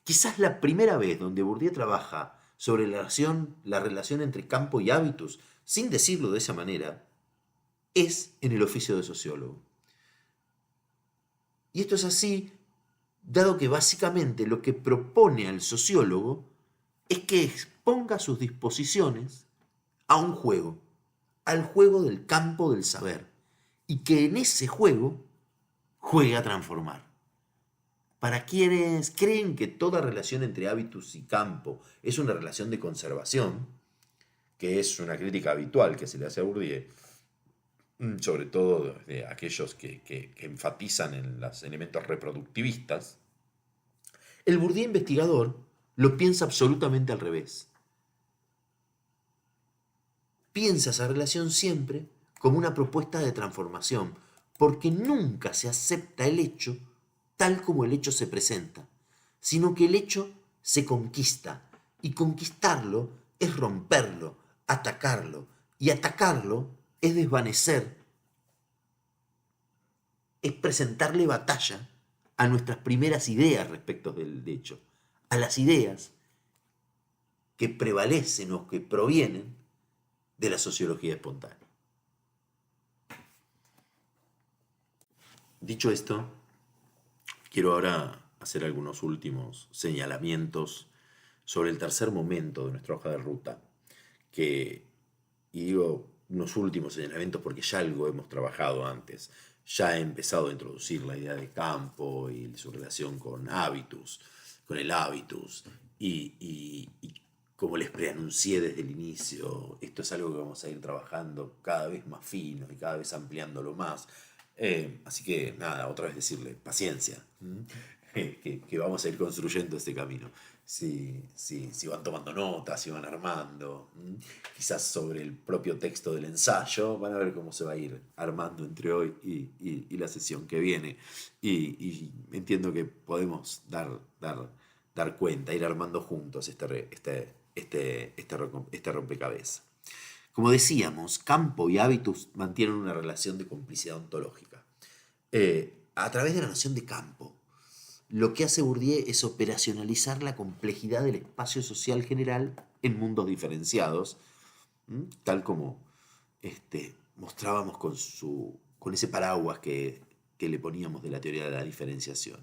Quizás la primera vez donde Bourdieu trabaja sobre la relación entre campo y hábitus, sin decirlo de esa manera, es en el oficio de sociólogo. Y esto es así dado que básicamente lo que propone al sociólogo es que exponga sus disposiciones a un juego, al juego del campo del saber, y que en ese juego juegue a transformar. Para quienes creen que toda relación entre hábitus y campo es una relación de conservación, que es una crítica habitual que se le hace a Bourdieu, sobre todo de aquellos que enfatizan en los elementos reproductivistas, el Bourdieu investigador lo piensa absolutamente al revés. Piensa esa relación siempre como una propuesta de transformación, porque nunca se acepta el hecho tal como el hecho se presenta, sino que el hecho se conquista, y conquistarlo es romperlo, atacarlo, y atacarlo es desvanecer, es presentarle batalla a nuestras primeras ideas respecto del hecho, a las ideas que prevalecen o que provienen de la sociología espontánea. Dicho esto, quiero ahora hacer algunos últimos señalamientos sobre el tercer momento de nuestra hoja de ruta, y digo unos últimos señalamientos porque ya algo hemos trabajado antes. Ya he empezado a introducir la idea de campo y su relación con el hábitus, y como les preanuncié desde el inicio, esto es algo que vamos a ir trabajando cada vez más fino y cada vez ampliándolo más. Así que nada, otra vez decirle paciencia, que vamos a ir construyendo este camino. si van tomando notas, si van armando, quizás sobre el propio texto del ensayo, van a ver cómo se va a ir armando entre hoy y la sesión que viene. Y entiendo que podemos dar cuenta, ir armando juntos este rompecabezas. Como decíamos, campo y hábitus mantienen una relación de complicidad ontológica. A través de la noción de campo, lo que hace Bourdieu es operacionalizar la complejidad del espacio social general en mundos diferenciados, tal como mostrábamos con ese paraguas que le poníamos de la teoría de la diferenciación.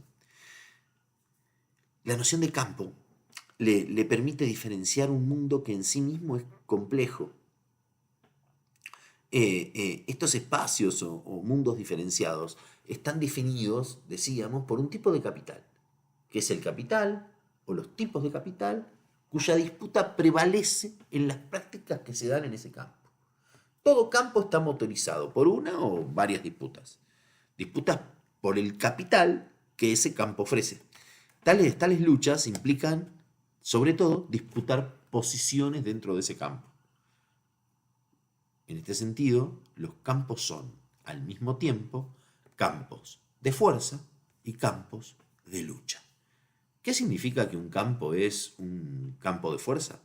La noción de campo le permite diferenciar un mundo que en sí mismo es complejo. Estos espacios o mundos diferenciados están definidos, decíamos, por un tipo de capital, que es el capital o los tipos de capital cuya disputa prevalece en las prácticas que se dan en ese campo. Todo campo está motorizado por una o varias disputas. Disputas por el capital que ese campo ofrece. Tales luchas implican, sobre todo, disputar posiciones dentro de ese campo. En este sentido, los campos son, al mismo tiempo, campos de fuerza y campos de lucha. ¿Qué significa que un campo es un campo de fuerza?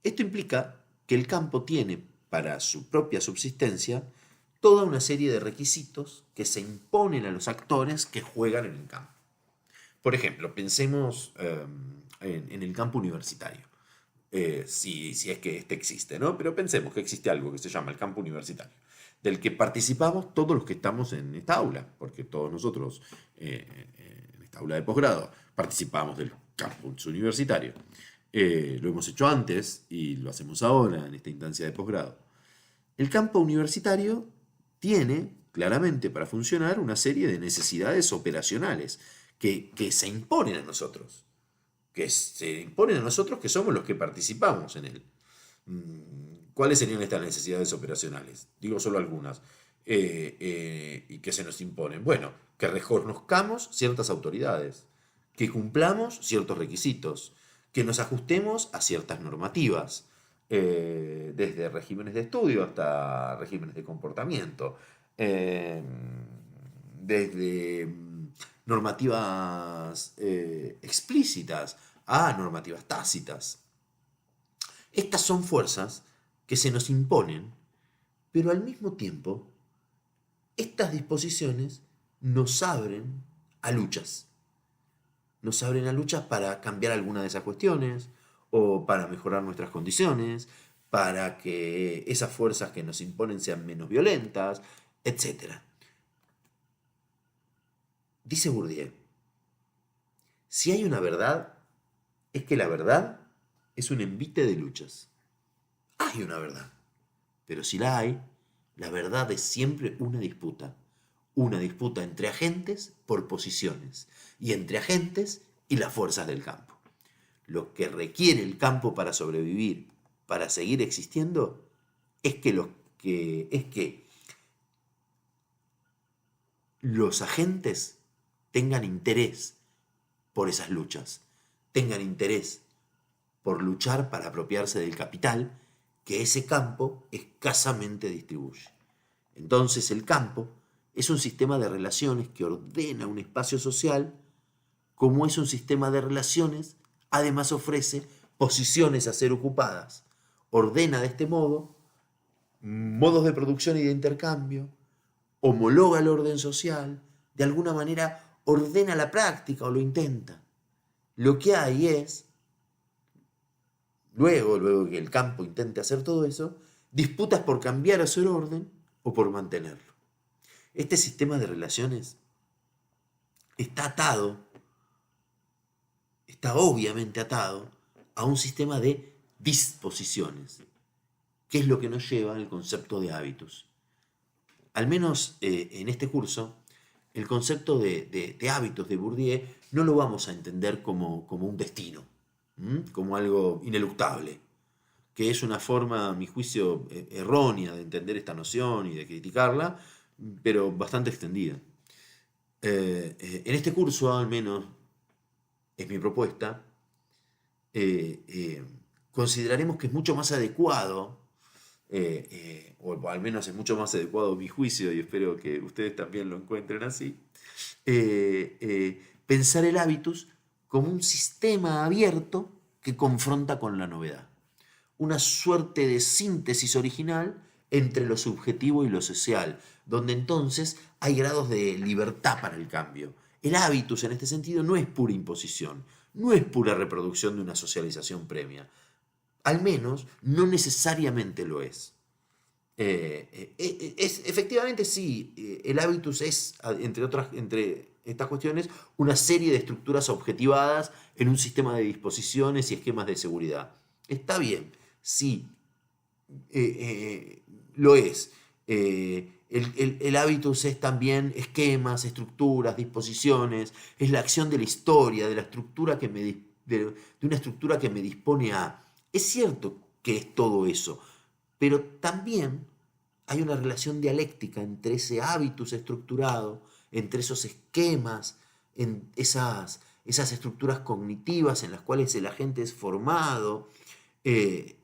Esto implica que el campo tiene, para su propia subsistencia, toda una serie de requisitos que se imponen a los actores que juegan en el campo. Por ejemplo, pensemos en el campo universitario. Si es que este existe, ¿no? Pero pensemos que existe algo que se llama el campo universitario, del que participamos todos los que estamos en esta aula, porque todos nosotros en esta aula de posgrado participamos del campus universitario. Lo hemos hecho antes y lo hacemos ahora en esta instancia de posgrado. El campo universitario tiene, claramente, para funcionar, una serie de necesidades operacionales que se imponen a nosotros. Que somos los que participamos en él. ¿Cuáles serían estas necesidades operacionales? Digo solo algunas. Y que se nos imponen. Bueno, que reconozcamos ciertas autoridades, que cumplamos ciertos requisitos, que nos ajustemos a ciertas normativas, desde regímenes de estudio hasta regímenes de comportamiento, desde normativas explícitas a normativas tácitas. Estas son fuerzas que se nos imponen, pero al mismo tiempo, estas disposiciones nos abren a luchas. Nos abren a luchas para cambiar alguna de esas cuestiones, o para mejorar nuestras condiciones, para que esas fuerzas que nos imponen sean menos violentas, etc. Dice Bourdieu, si hay una verdad, es que la verdad es un envite de luchas. Hay una verdad, pero si la hay, la verdad es siempre una disputa entre agentes por posiciones, y entre agentes y las fuerzas del campo. Lo que requiere el campo para sobrevivir, para seguir existiendo, es que los agentes tengan interés por esas luchas, tengan interés por luchar para apropiarse del capital que ese campo escasamente distribuye. Entonces el campo es un sistema de relaciones que ordena un espacio social, como es un sistema de relaciones, además ofrece posiciones a ser ocupadas. Ordena de este modo modos de producción y de intercambio, homologa el orden social, de alguna manera ordena la práctica o lo intenta. Lo que hay es, luego que el campo intente hacer todo eso, disputas por cambiar ese orden o por mantenerlo. Este sistema de relaciones está obviamente atado a un sistema de disposiciones, que es lo que nos lleva al concepto de hábitos. Al menos en este curso, el concepto de hábitos de Bourdieu no lo vamos a entender como un destino, como algo ineluctable, que es una forma, a mi juicio, errónea de entender esta noción y de criticarla, pero bastante extendida. En este curso, al menos, es mi propuesta, consideraremos que es mucho más adecuado, o al menos es mucho más adecuado mi juicio, y espero que ustedes también lo encuentren así, pensar el hábitus como un sistema abierto que confronta con la novedad. Una suerte de síntesis original entre lo subjetivo y lo social, donde entonces hay grados de libertad para el cambio. El hábitus en este sentido no es pura imposición, no es pura reproducción de una socialización previa. Al menos no necesariamente lo es. Efectivamente sí, el hábitus es, entre estas cuestiones, una serie de estructuras objetivadas en un sistema de disposiciones y esquemas de seguridad. Está bien, sí, lo es. El hábitus es también esquemas, estructuras, disposiciones, es la acción de la historia, de la estructura de una estructura que me dispone a... Es cierto que es todo eso, pero también hay una relación dialéctica entre ese hábitus estructurado, entre esos esquemas, en esas estructuras cognitivas en las cuales el agente es formado, y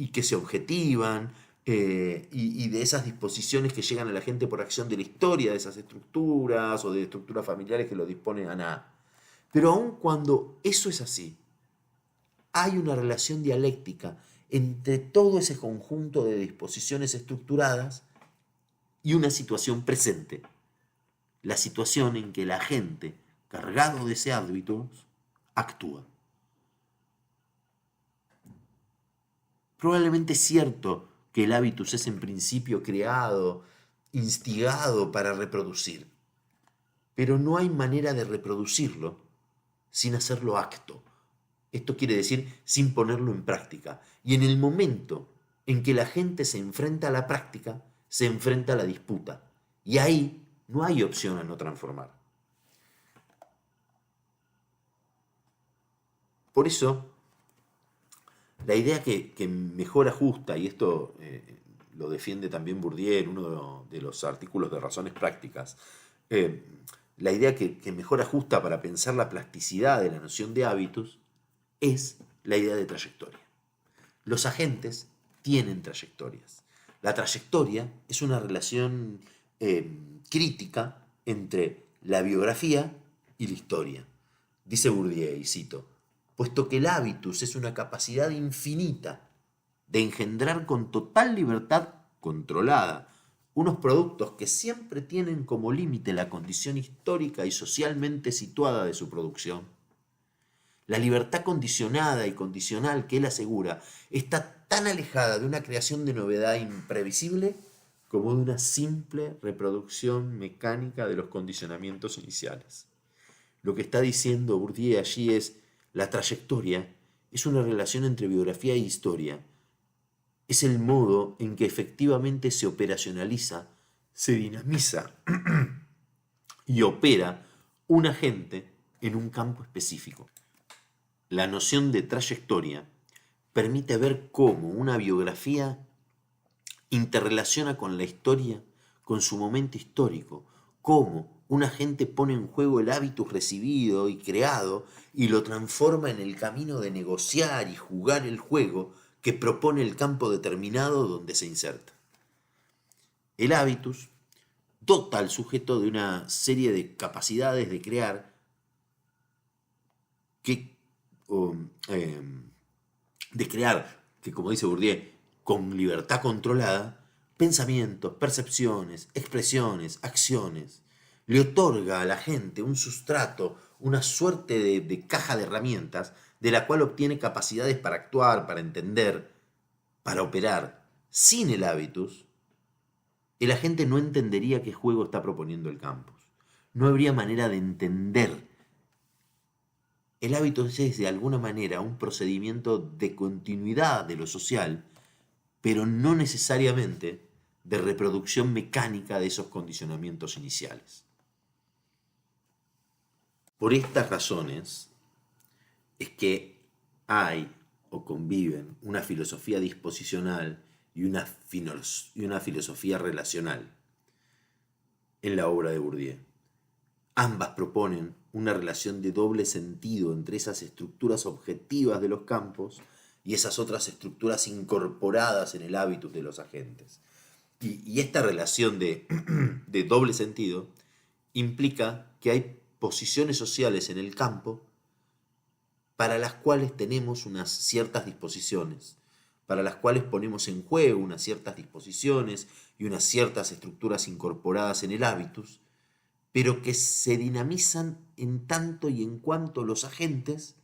que se objetivan, y de esas disposiciones que llegan a la gente por acción de la historia de esas estructuras o de estructuras familiares que lo disponen a nada. Pero aun cuando eso es así, hay una relación dialéctica entre todo ese conjunto de disposiciones estructuradas y una situación presente, la situación en que el agente, cargado de ese hábitus, actúa. Probablemente es cierto que el hábitus es en principio creado, instigado para reproducir, pero no hay manera de reproducirlo sin hacerlo acto. Esto quiere decir sin ponerlo en práctica. Y en el momento en que la gente se enfrenta a la práctica, se enfrenta a la disputa. Y ahí no hay opción a no transformar. Por eso, la idea que mejor ajusta, y esto lo defiende también Bourdieu en uno de los artículos de Razones Prácticas, la idea que mejor ajusta para pensar la plasticidad de la noción de hábitus es la idea de trayectoria. Los agentes tienen trayectorias. La trayectoria es una relación crítica entre la biografía y la historia. Dice Bourdieu, y cito, puesto que el hábitus es una capacidad infinita de engendrar con total libertad controlada unos productos que siempre tienen como límite la condición histórica y socialmente situada de su producción, la libertad condicionada y condicional que él asegura está tan alejada de una creación de novedad imprevisible como de una simple reproducción mecánica de los condicionamientos iniciales. Lo que está diciendo Bourdieu allí es: la trayectoria es una relación entre biografía e historia. Es el modo en que efectivamente se operacionaliza, se dinamiza y opera un agente en un campo específico. La noción de trayectoria permite ver cómo una biografía interrelaciona con la historia, con su momento histórico, cómo un agente pone en juego el hábitus recibido y creado y lo transforma en el camino de negociar y jugar el juego que propone el campo determinado donde se inserta. El hábitus dota al sujeto de una serie de capacidades de crear que, como dice Bourdieu, con libertad controlada, pensamientos, percepciones, expresiones, acciones. Le otorga a la gente un sustrato, una suerte de caja de herramientas de la cual obtiene capacidades para actuar, para entender, para operar. Sin el hábitus, el agente no entendería qué juego está proponiendo el campus. No habría manera de entender. El hábito es de alguna manera un procedimiento de continuidad de lo social, pero no necesariamente de reproducción mecánica de esos condicionamientos iniciales. Por estas razones es que hay o conviven una filosofía disposicional y una filosofía relacional en la obra de Bourdieu. Ambas proponen una relación de doble sentido entre esas estructuras objetivas de los campos y esas otras estructuras incorporadas en el hábitus de los agentes. Y esta relación de doble sentido implica que hay posiciones sociales en el campo para las cuales tenemos unas ciertas disposiciones, para las cuales ponemos en juego unas ciertas disposiciones y unas ciertas estructuras incorporadas en el hábitus, pero que se dinamizan en tanto y en cuanto los agentes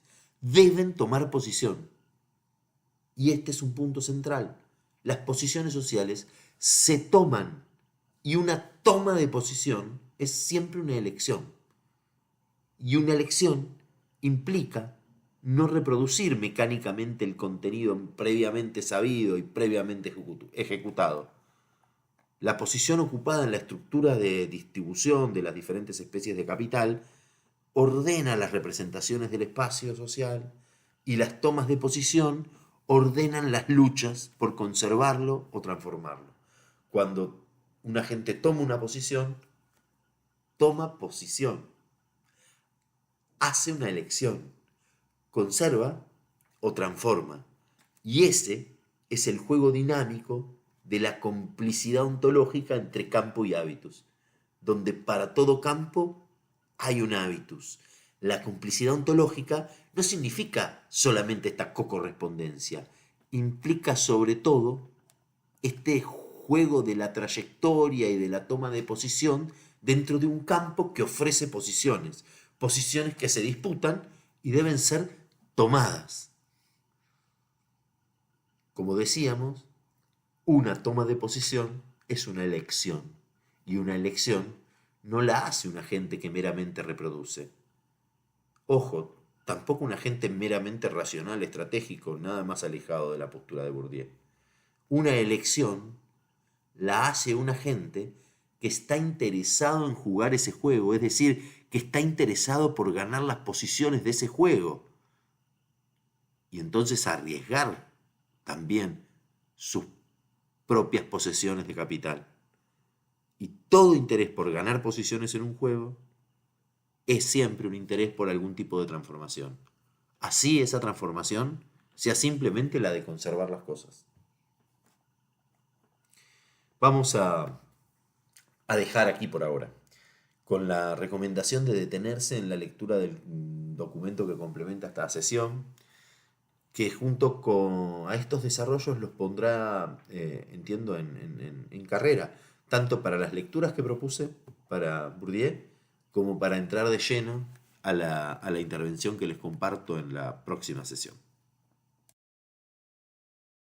deben tomar posición. Y este es un punto central. Las posiciones sociales se toman y una toma de posición es siempre una elección. Y una elección implica no reproducir mecánicamente el contenido previamente sabido y previamente ejecutado. La posición ocupada en la estructura de distribución de las diferentes especies de capital ordena las representaciones del espacio social y las tomas de posición ordenan las luchas por conservarlo o transformarlo. Cuando un agente toma una posición, hace una elección, conserva o transforma. Y ese es el juego dinámico de la complicidad ontológica entre campo y hábitus, donde para todo campo hay un hábitus. La complicidad ontológica no significa solamente esta cocorrespondencia, implica sobre todo este juego de la trayectoria y de la toma de posición dentro de un campo que ofrece posiciones que se disputan y deben ser tomadas. Como decíamos, una toma de posición es una elección, y una elección no la hace un agente que meramente reproduce. Ojo, tampoco un agente meramente racional, estratégico, nada más alejado de la postura de Bourdieu. Una elección la hace un agente que está interesado en jugar ese juego, es decir, que está interesado por ganar las posiciones de ese juego y entonces arriesgar también sus propias posesiones de capital. Y todo interés por ganar posiciones en un juego es siempre un interés por algún tipo de transformación. Así esa transformación sea simplemente la de conservar las cosas. Vamos a dejar aquí por ahora, con la recomendación de detenerse en la lectura del documento que complementa esta sesión, que junto a estos desarrollos los pondrá, entiendo, en carrera, tanto para las lecturas que propuse para Bourdieu, como para entrar de lleno a la intervención que les comparto en la próxima sesión.